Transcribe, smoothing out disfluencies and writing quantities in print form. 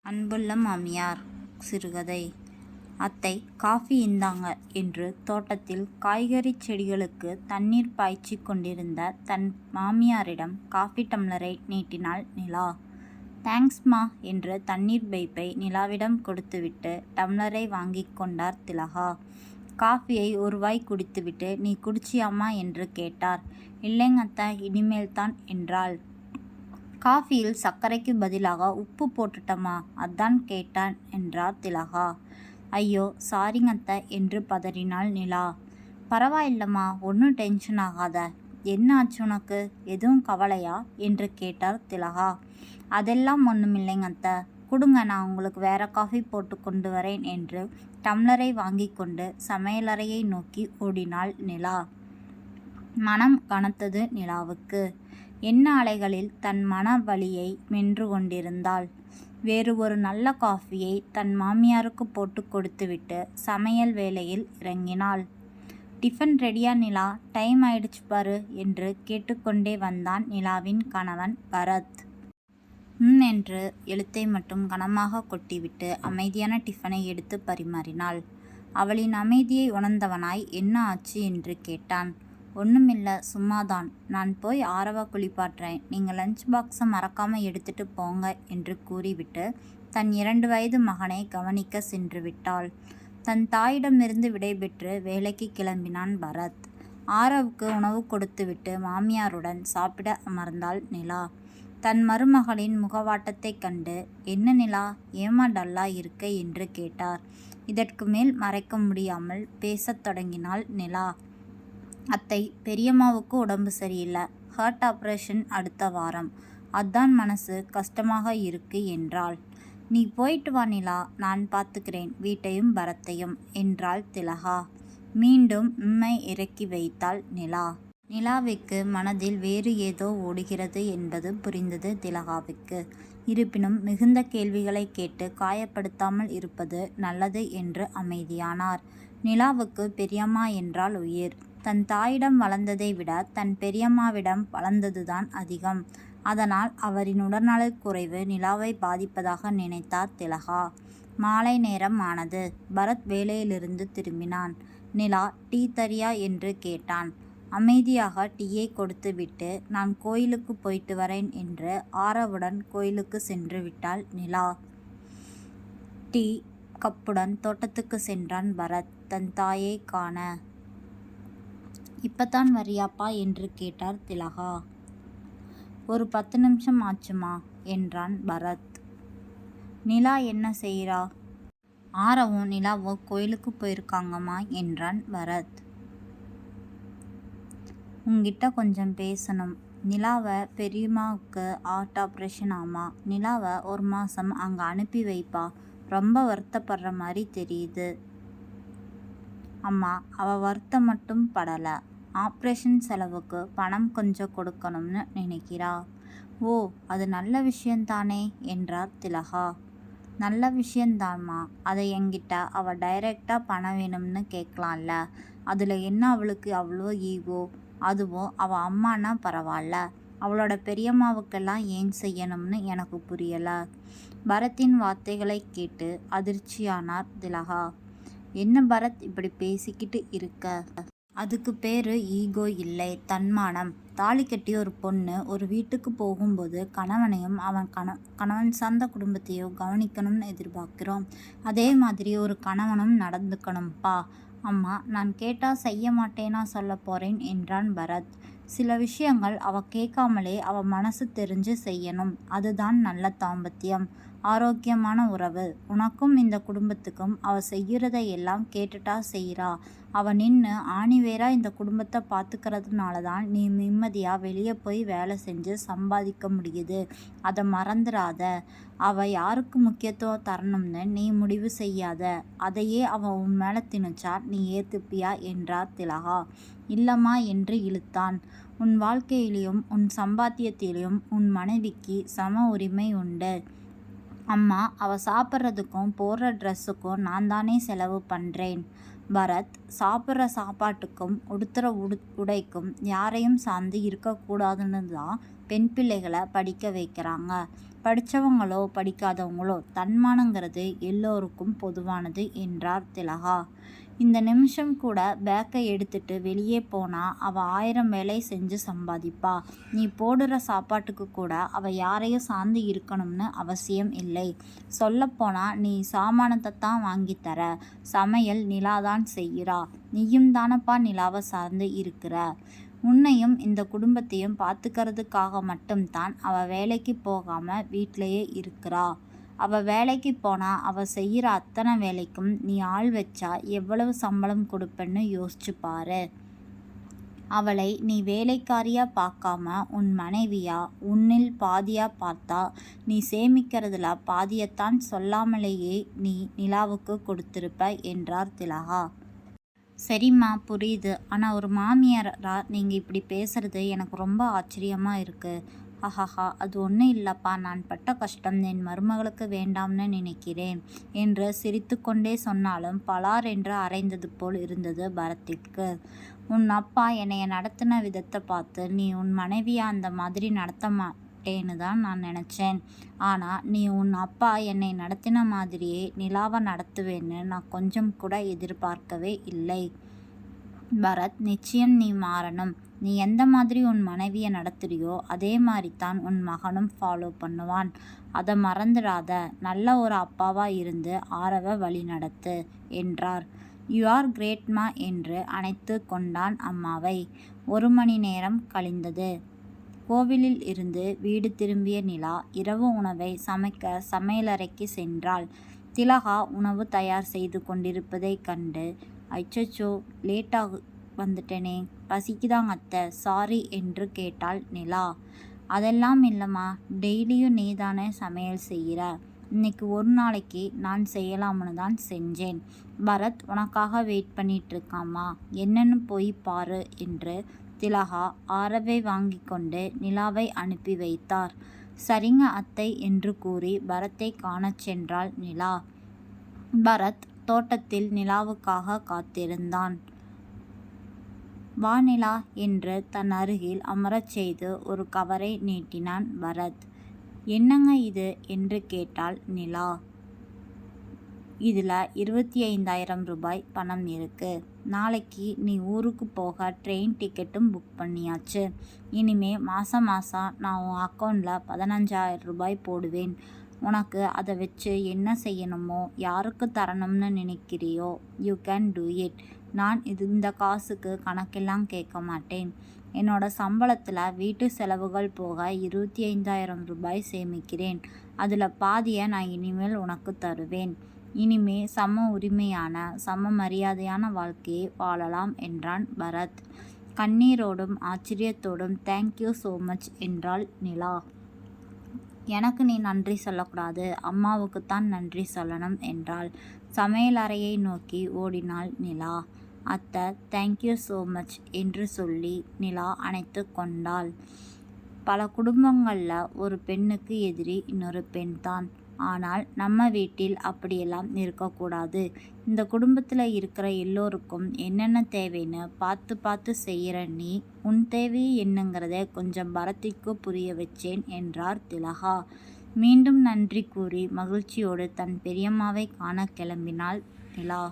அன்புள்ள மாமியார் சிறுகதை. அத்தை, காஃபி இந்தாங்க என்று தோட்டத்தில் காய்கறி செடிகளுக்கு தண்ணீர் பாய்ச்சி கொண்டிருந்த தன் மாமியாரிடம் காஃபி டம்ளரை நீட்டினாள் நிலா. தேங்க்ஸ்மா என்று தண்ணீர் பைப்பை நிலாவிடம் கொடுத்துவிட்டு டம்ளரை வாங்கி கொண்டார் திலகா. காஃபியை ஒரு வாய் குடித்துவிட்டு, நீ குடிச்சியாம்மா என்று கேட்டார். இல்லைங்க அத்தை, இனிமேல்தான் என்றாள். காஃபியில் சர்க்கரைக்கு பதிலாக உப்பு போட்டுட்டமா, அதான் கேட்டான் என்றார் திலகா. ஐயோ சாரிங்க அத்தை என்று பதறினாள் நிலா. பரவாயில்லம்மா, ஒன்றும் டென்ஷன் ஆகாத. என்ன ஆச்சு உனக்கு, எதுவும் கவலையா என்று கேட்டார் திலகா. அதெல்லாம் ஒன்றுமில்லைங்க அத்தை, கொடுங்க, நான் உங்களுக்கு வேற காஃபி போட்டு கொண்டு வரேன் என்று டம்ளரை வாங்கி கொண்டு சமையலறையை நோக்கி ஓடினாள் நிலா. மனம் கனத்தது நிலாவுக்கு. எண்ண அலைகளில் தன் மன வலியை மென்று கொண்டிருந்தாள். வேறு ஒரு நல்ல காஃபியை தன் மாமியாருக்கு போட்டு கொடுத்துவிட்டு சமையல் வேலையில் இறங்கினாள். டிஃபன் ரெடியா நிலா, டைம் ஆயிடுச்சு பாரு என்று கேட்டுக்கொண்டே வந்தான் நிலாவின் கணவன் பரத். என்று எழுத்தை மட்டும் கனமாக கொட்டிவிட்டு அமைதியான டிஃபனை எடுத்து பரிமாறினாள். அவளின் அமைதியை உணர்ந்தவனாய் என்ன ஆச்சு என்று கேட்டான். ஒன்றுமில்ல, சும்மாதான். நான் போய் ஆரவ குளிப்பாட்டுறேன், நீங்கள் லஞ்ச் பாக்ஸை மறக்காமல் எடுத்துட்டு போங்க என்று கூறிவிட்டு தன் 2 வயது மகனை கவனிக்க சென்று விட்டாள். தன் தாயிடமிருந்து விடைபெற்று வேலைக்கு கிளம்பினான் பரத். ஆரவுக்கு உணவு கொடுத்துவிட்டு மாமியாருடன் சாப்பிட அமர்ந்தாள் நிலா. தன் மருமகளின் முகவாட்டத்தை கண்டு, என்ன நிலா, ஏமா டல்லா இருக்க என்று கேட்டார். இதற்கு மேல் மறைக்க முடியாமல் பேசத் தொடங்கினாள் நிலா. அத்தை, பெரியம்மாவுக்கு உடம்பு சரியில்லை, ஹார்ட் ஆப்ரேஷன் அடுத்த வாரம், அதான் மனசு கஷ்டமாக இருக்கு என்றாள். நீ போயிட்டு வா நிலா, நான் பார்த்துக்கிறேன் வீட்டையும் பரத்தையும் என்றாள் திலகா. மீண்டும் இறக்கி வைத்தாள் நிலா. நிலாவுக்கு மனதில் வேறு ஏதோ ஓடுகிறது என்பது புரிந்தது திலகாவுக்கு. இருப்பினும் மிகுந்த கேள்விகளை கேட்டு காயப்படுத்தாமல் இருப்பது நல்லது என்று அமைதியானார். நிலாவுக்கு பெரியம்மா என்றால் உயிர். தன் தாயிடம் வளர்ந்ததை விட தன் பெரியம்மாவிடம் வளர்ந்ததுதான் அதிகம். அதனால் அவரின் உடல்நலக் குறைவு நிலாவை பாதிப்பதாக நினைத்தார் திலகா. மாலை நேரம் ஆனது. பரத் வேலையிலிருந்து திரும்பினான். நிலா, டீ தரியா என்று கேட்டான். அமைதியாக டீயை கொடுத்துவிட்டு, நான் கோயிலுக்கு போயிட்டு வரேன் என்று ஆரவுடன் கோயிலுக்கு சென்று விட்டாள் நிலா. டீ கப்புடன் தோட்டத்துக்கு சென்றான் பரத் தன் தாயை காண. இப்பத்தான் வரியாப்பா என்று கேட்டார் திலகா. ஒரு 10 நிமிஷம் ஆச்சுமா என்றான் பரத். நிலா என்ன செய்கிறா? ஆரவும் நிலாவோ கோயிலுக்கு போயிருக்காங்கம்மா என்றான் பரத். உங்கிட்ட கொஞ்சம் பேசணும். நிலாவை பெரியம்மாவுக்கு ஹார்ட் ஆப்ரேஷன் ஆமா, நிலாவை 1 மாதம் அங்கே அனுப்பி வைப்பா, ரொம்ப வருத்தப்படுற மாதிரி தெரியுது. அம்மா, அவள் வருத்தம் மட்டும் படலை, ஆப்ரேஷன் செலவுக்கு பணம் கொஞ்சம் கொடுக்கணும்னு நினைக்கிறா. ஓ, அது நல்ல விஷயந்தானே என்றார் திலகா. நல்ல விஷயந்தான்மா, அதை என்கிட்ட அவள் டைரெக்டாக பணம் வேணும்னு கேட்கலாம்ல, அதில் என்ன அவளுக்கு அவ்வளோ ஈகோ? அதுவும் அவள் அம்மானா பரவாயில்ல, அவளோட பெரியம்மாவுக்கெல்லாம் ஏன் செய்யணும்னு எனக்கு புரியலை. பரத்தின் வார்த்தைகளை கேட்டு அதிர்ச்சியானார் திலகா. என்ன பரத், இப்படி பேசிக்கிட்டு இருக்க? அதுக்கு பேரு ஈகோ இல்லை, தன்மானம். தாலி கட்டிய ஒரு பொண்ணு ஒரு வீட்டுக்கு போகும்போது கணவனையும் அவன் கணவன் சார்ந்த குடும்பத்தையோ கவனிக்கணும்னு எதிர்பார்க்கிறோம். அதே மாதிரி ஒரு கணவனும் நடந்துக்கணும்ப்பா. அம்மா, நான் கேட்டால் செய்ய மாட்டேனா சொல்ல போகிறேன் என்றான் பரத். சில விஷயங்கள் அவள் கேட்காமலே அவள் மனசு தெரிஞ்சு செய்யணும். அதுதான் நல்ல தாம்பத்தியம், ஆரோக்கியமான உறவு. உனக்கும் இந்த குடும்பத்துக்கும் அவள் செய்கிறதை எல்லாம் கேட்டுட்டா செய்கிறா. அவள் நின்று ஆணிவேரா இந்த குடும்பத்தை பார்த்துக்கிறதுனால தான் நீ நிம்மதியாக வெளியே போய் வேலை செஞ்சு சம்பாதிக்க முடியுது. அதை மறந்துடாத. அவள் யாருக்கு முக்கியத்துவம் தரணும்னு நீ முடிவு செய்யாத. அதையே அவள் உன் மேலே திணிச்சா நீ ஏற்றுப்பியா என்றார் திலகா. இல்லம்மா என்று இழுத்தான். உன் வாழ்க்கையிலையும் உன் சம்பாத்தியத்திலையும் உன் மனைவிக்கு சம உரிமை உண்டு. அம்மா, அவள் சாப்பிட்றதுக்கும் போடுற ட்ரெஸ்ஸுக்கும் நான் தானே செலவு பண்ணுறேன். பரத் சாப்பிட்ற சாப்பாட்டுக்கும் உடுத்துற உடைக்கும் யாரையும் சார்ந்து இருக்கக்கூடாதுன்னு தான் பெண் பிள்ளைகளை படிக்க வைக்கிறாங்க. படித்தவங்களோ படிக்காதவங்களோ தன்மானங்கிறது எல்லோருக்கும் பொதுவானது என்றார் திலகா. இந்த நிமிஷம் கூட பேக்கை எடுத்துட்டு வெளியே போனா அவ 1000 வேலை செஞ்சு சம்பாதிப்பா. நீ போடுற சாப்பாட்டுக்கு கூட அவ யாரையும் சார்ந்து இருக்கணும்னு அவசியம் இல்லை. சொல்லப்போனா நீ சாமானத்தை தான் வாங்கி தர, சமையல் நிலாதான் செய்கிறா. நீயும் தானப்பா நிலாவை சார்ந்து இருக்கிற. உன்னையும் இந்த குடும்பத்தையும் பார்த்துக்கிறதுக்காக மட்டும்தான் அவ வேலைக்கு போகாம வீட்டிலேயே இருக்கிறா. அவ வேலைக்கு போனா அவ செய்கிற அத்தனை வேலைக்கும் நீ ஆள் வச்சா எவ்வளவு சம்பளம் கொடுப்பேன்னு யோசிச்சு பாரு. அவளை நீ வேலைக்காரியா பார்க்காம உன் மனைவியா, உன்னில் பாதியா பார்த்தா நீ சேமிக்கிறதுல பாதியத்தான் சொல்லாமலேயே நீ நிலாவுக்கு கொடுத்திருப்ப என்றார் திலகா. சரிம்மா, புரியுது. ஆனால் ஒரு மாமியாரா நீங்கள் இப்படி பேசுறது எனக்கு ரொம்ப ஆச்சரியமாக இருக்குது. ஹஹஹா, அது ஒன்றும் இல்லைப்பா, நான் பட்ட கஷ்டம் என் மருமகளுக்கு வேண்டாம்னு நினைக்கிறேன் என்று சிரித்து கொண்டே சொன்னாலும் பலார் என்று அரைந்தது போல் இருந்தது பரத்திற்கு. உன் அப்பா என்னைய நடத்தின விதத்தை பார்த்து நீ உன் மனைவியை அந்த மாதிரி நடத்த மாட்டேன்னு தான் நான் நினச்சேன். ஆனால் நீ உன் அப்பா என்னை நடத்தின மாதிரியே நிலாவை நடத்துவேன்னு நான் கொஞ்சம் கூட எதிர்பார்க்கவே இல்லை. பரத், நிச்சயம் நீ மாறணும். நீ எந்த மாதிரி உன் மனைவியை நடத்துறியோ அதே மாதிரி தான் உன் மகனும் ஃபாலோ பண்ணுவான். அதை மறந்துடாத. நல்ல ஒரு அப்பாவா இருந்து ஆரவ வழி நடத்து என்றார். யூ ஆர் கிரேட்மா என்று அணைத்து கொண்டான் அம்மாவை. 1 மணி நேரம் கழிந்தது. கோவிலில் இருந்து வீடு திரும்பிய நிலா இரவு உணவை சமைக்க சமையலறைக்கு சென்றாள். திலகா உணவு தயார் செய்து கொண்டிருப்பதைக் கண்டு, அச்சச்சோ, லேட்டாக வந்துட்டேனே, பசிக்குதாங்க அத்தை, சாரி என்று கேட்டாள் நிலா. அதெல்லாம் இல்லைம்மா, டெய்லியும் நீதானே சமையல் செய்கிற, இன்னைக்கு ஒரு நாளைக்கு நான் செய்யலாம்னு தான் செஞ்சேன். பரத் உனக்காக வெயிட் பண்ணிகிட்ருக்காம்மா, என்னன்னு போய் பாரு என்று திலகா ஆரவை வாங்கி கொண்டு நிலாவை அனுப்பி வைத்தார். சரிங்க அத்தை என்று கூறி பரத்தை காணச் சென்றாள் நிலா. பரத் தோட்டத்தில் நிலாவுக்காக காத்திருந்தான். வா நிலா என்று தன் அருகில் அமரச் செய்து ஒரு கவரை நீட்டினான் பரத். என்னங்க இது என்று கேட்டாள் நிலா. இதில் 25,000 ரூபாய் பணம் இருக்கு. நாளைக்கு நீ ஊருக்கு போக ட்ரெயின் டிக்கெட்டும் புக் பண்ணியாச்சு. இனிமே மாதம் நான் உன் அக்கௌண்ட்டில் 15,000 ரூபாய் போடுவேன். உனக்கு அதை வச்சு என்ன செய்யணுமோ, யாருக்கு தரணும்னு நினைக்கிறியோ யூ கேன் டூ இட். நான் இந்த காசுக்கு கணக்கெல்லாம் கேட்க மாட்டேன். என்னோட சம்பளத்தில் வீட்டு செலவுகள் போக 25,000 ரூபாய் சேமிக்கிறேன். அதில் பாதியை நான் இனிமேல் உனக்கு தருவேன். இனிமே சம உரிமையான சம மரியாதையான வாழ்க்கையை வாழலாம் என்றான் பரத். கண்ணீரோடும் ஆச்சரியத்தோடும் தேங்க்யூ ஸோ மச் என்றாள் நிலா. எனக்கு நீ நன்றி சொல்லக்கூடாது, அம்மாவுக்குத்தான் நன்றி சொல்லணும் என்றாள். சமையலறையை நோக்கி ஓடினாள் நிலா. அத்தை, தேங்க்யூ ஸோ மச் என்று சொல்லி நிலா அணைத்து கொண்டாள். பல குடும்பங்களில் ஒரு பெண்ணுக்கு எதிரி இன்னொரு பெண் தான். ஆனால் நம்ம வீட்டில் அப்படியெல்லாம் இருக்கக்கூடாது. இந்த குடும்பத்தில் இருக்கிற எல்லோருக்கும் என்னென்ன தேவைன்னு பார்த்து பார்த்து செய்கிற நீ உன் தேவை என்னங்கிறத கொஞ்சம் பரத்திற்கு புரிய வச்சேன் என்றார் திலகா. மீண்டும் நன்றி கூறி மகிழ்ச்சியோடு தன் பெரியம்மாவை காண கிளம்பினாள் நிலா.